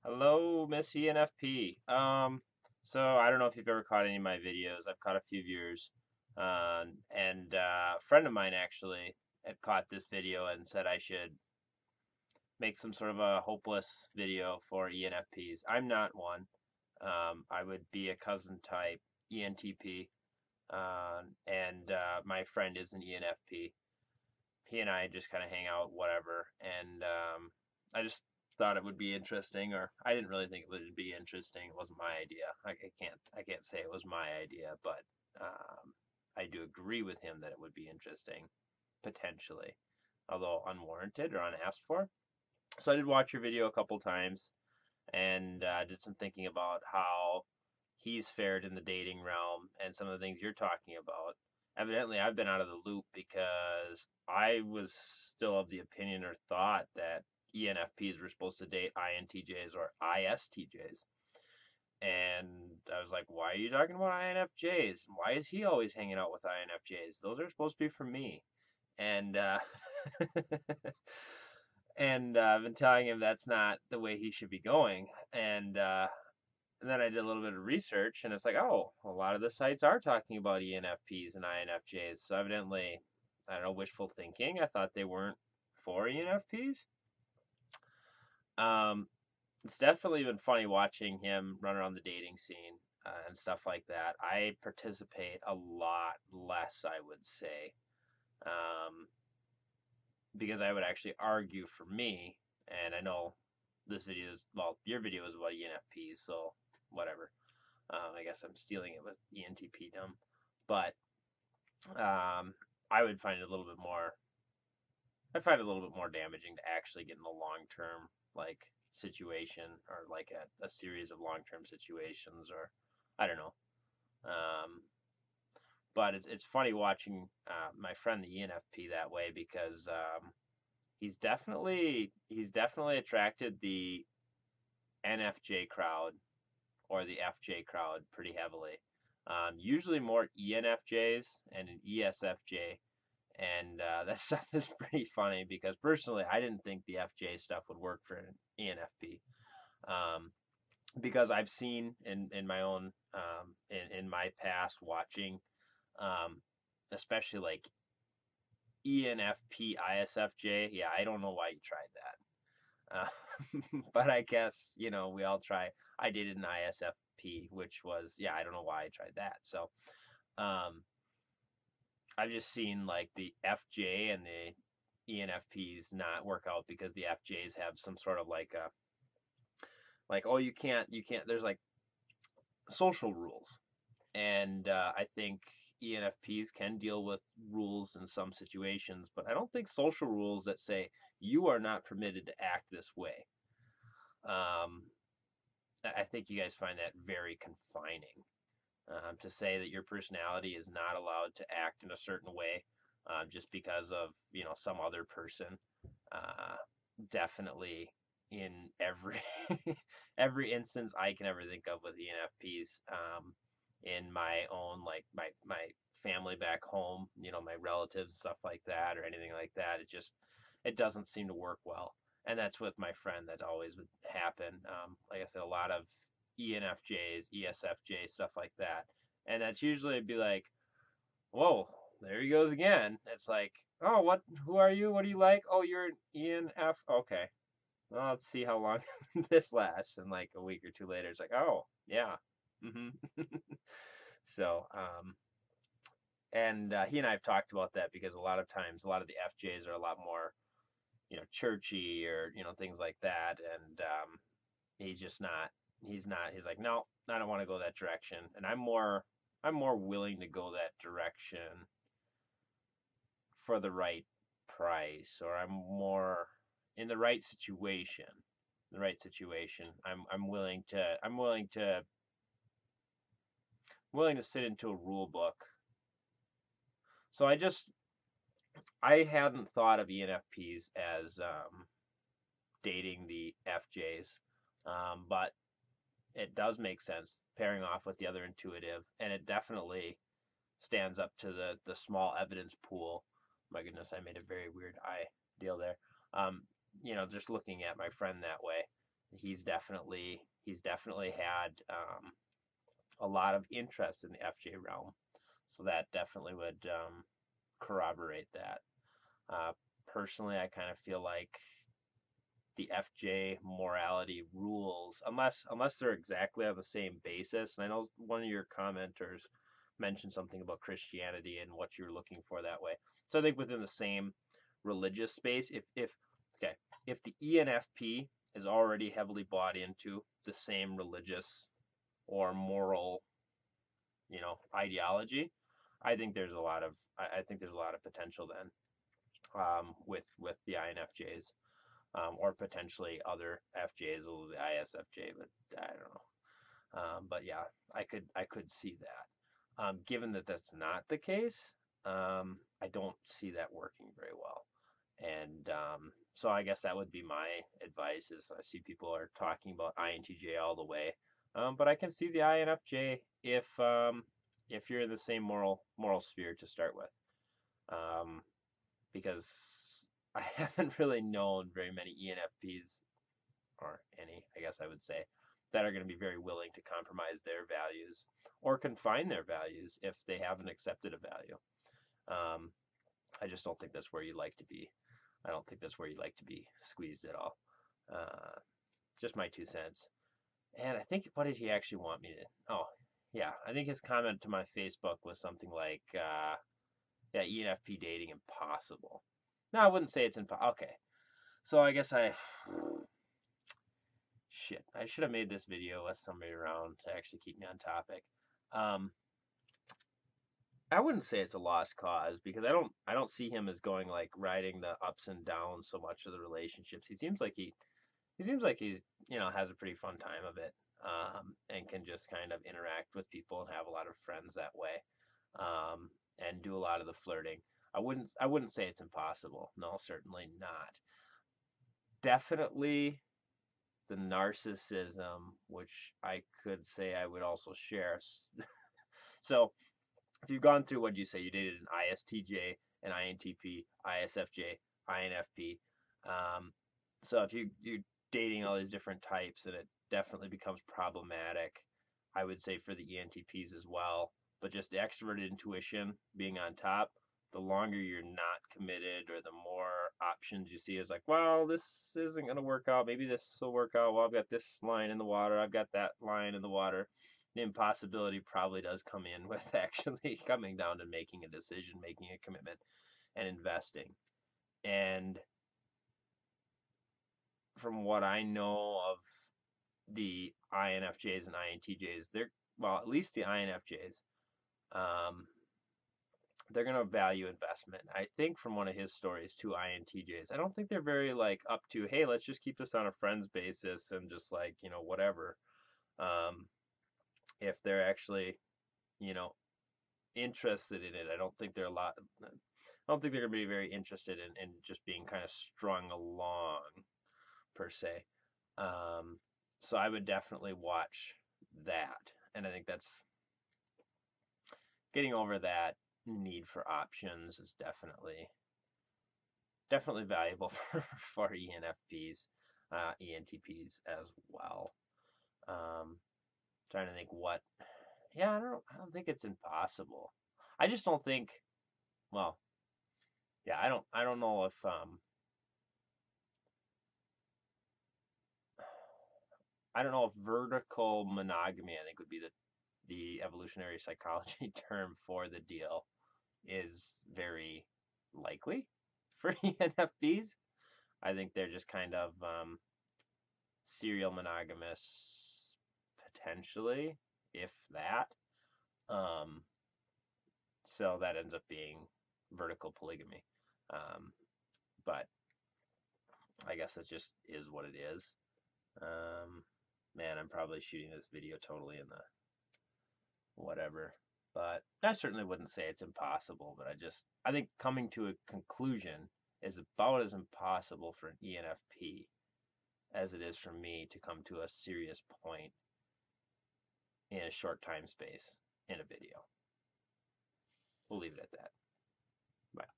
Hello, Miss ENFP. So I don't know if you've ever caught any of my videos. I've caught a few of yours. A friend of mine actually had caught this video and said I should make some sort of a hopeless video for ENFPs. I'm not one. I would be a cousin type ENTP. My friend is an ENFP. He and I just kind of hang out, whatever. I just thought it would be interesting, or I didn't really think it would be interesting. It wasn't my idea. I can't say it was my idea, but I do agree with him that it would be interesting, potentially, although unwarranted or unasked for. So I did watch your video a couple times and did some thinking about how he's fared in the dating realm and some of the things you're talking about. Evidently, I've been out of the loop because I was still of the opinion or thought that ENFPs were supposed to date INTJs or ISTJs. And I was like, why are you talking about INFJs? Why is he always hanging out with INFJs? Those are supposed to be for me. And I've been telling him that's not the way he should be going. And then I did a little bit of research, and it's like, oh, a lot of the sites are talking about ENFPs and INFJs. So evidently, I don't know, wishful thinking. I thought they weren't for ENFPs. Um, it's definitely been funny watching him run around the dating scene and stuff like that. I participate a lot less, I would say, um, because I would actually argue for me. And I know this video is, well, your video is about ENFPs, so whatever. I guess I'm stealing it with ENTPdom, but um, I would find it a little bit more. I find it a little bit more damaging to actually get in a long term like situation or like a series of long term situations or I don't know. Um, but it's funny watching my friend the ENFP that way because he's definitely attracted the NFJ crowd or the FJ crowd pretty heavily. Usually more ENFJs and an ESFJ. And that stuff is pretty funny because personally, I didn't think the FJ stuff would work for an ENFP. Um, because I've seen in my own in my past watching, um, especially like ENFP ISFJ. Yeah, I don't know why you tried that. But I guess, we all try. I dated an ISFP, which was, yeah, I don't know why I tried that. So, um, I've just seen like the FJ and the ENFPs not work out because the FJs have some sort of like, oh, you can't. There's like social rules, and I think ENFPs can deal with rules in some situations, but I don't think social rules that say you are not permitted to act this way. Um, I think you guys find that very confining. To say that your personality is not allowed to act in a certain way just because of some other person. Uh, Definitely in every every instance I can ever think of with ENFPs. In my own like my family back home, my relatives, stuff like that, or anything like that. It doesn't seem to work well, and that's with my friend. That always would happen. Like I said, a lot of ENFJs, ESFJs, stuff like that, and that's usually be like, whoa, there he goes again. It's like, oh, what? Who are you? What do you like? Oh, you're an ENF. Okay, well, let's see how long this lasts. And like a week or two later, it's like, oh, yeah. So, he and I have talked about that because a lot of times, a lot of the FJs are a lot more, churchy or things like that, and he's just not. He's not. He's like, no, I don't want to go that direction, and I'm more willing to go that direction for the right price, or I'm more in the right situation. The right situation. I'm willing to sit into a rule book. So I hadn't thought of ENFPs as dating the FJs, but it does make sense pairing off with the other intuitive, and it definitely stands up to the small evidence pool. My goodness, I made a very weird eye deal there. Um, just looking at my friend that way. he's definitely had a lot of interest in the FJ realm, so that definitely would corroborate that. Personally, I kind of feel like the FJ morality rules, unless they're exactly on the same basis. And I know one of your commenters mentioned something about Christianity and what you were looking for that way. So I think within the same religious space, if the ENFP is already heavily bought into the same religious or moral, ideology, I think there's a lot of potential then with the INFJs, or potentially other FJs, the ISFJ, but I don't know. But yeah, I could see that. Given that that's not the case, I don't see that working very well. And so I guess that would be my advice. Is I see people are talking about INTJ all the way, but I can see the INFJ if you're in the same moral sphere to start with, um, because I haven't really known very many ENFPs, or any, I guess I would say, that are going to be very willing to compromise their values or confine their values if they haven't accepted a value. Um, I just don't think that's where you like to be. I don't think that's where you like to be squeezed at all. Uh, just my 2 cents. And I think, what did he actually want me to? Oh, yeah. I think his comment to my Facebook was something like, yeah, ENFP dating impossible. No, I wouldn't say it's impossible. Okay. So I guess shit, I should have made this video with somebody around to actually keep me on topic. Um, I wouldn't say it's a lost cause, because I don't see him as going like riding the ups and downs so much of the relationships. He seems like he's has a pretty fun time of it, and can just kind of interact with people and have a lot of friends that way, and do a lot of the flirting. I wouldn't say it's impossible. No, certainly not. Definitely the narcissism, which I could say I would also share. So if you've gone through, what you say, you dated an ISTJ, an INTP, ISFJ, INFP. Um, so if you're dating all these different types, and it definitely becomes problematic, I would say, for the ENTPs as well. But just the extroverted intuition being on top, the longer you're not committed, or the more options you see is like, well, this isn't going to work out. Maybe this will work out. Well, I've got this line in the water. I've got that line in the water. The impossibility probably does come in with actually coming down to making a decision, making a commitment, and investing. And from what I know of the INFJs and INTJs, well, at least the INFJs, um, they're going to value investment. I think from one of his stories, two INTJs, I don't think they're very like up to, hey, let's just keep this on a friends basis and just like, whatever. Um, if they're actually, you know, interested in it, I don't think they're going to be very interested in just being kind of strung along per se. Um, so I would definitely watch that. And I think that's getting over that need for options is definitely valuable for ENFPs, ENTPs as well. Um, Trying to think what. Yeah, I don't think it's impossible. I just don't think. Well, yeah, I don't know if I don't know if vertical monogamy, I think, would be the evolutionary psychology term for the deal, is very likely for ENFPs. I think they're just kind of serial monogamous, potentially, if that. Um, so that ends up being vertical polygamy. Um, but I guess it just is what it is. Um, Man, I'm probably shooting this video totally in the whatever. But I certainly wouldn't say it's impossible, but I think coming to a conclusion is about as impossible for an ENFP as it is for me to come to a serious point in a short time space in a video. We'll leave it at that. Bye.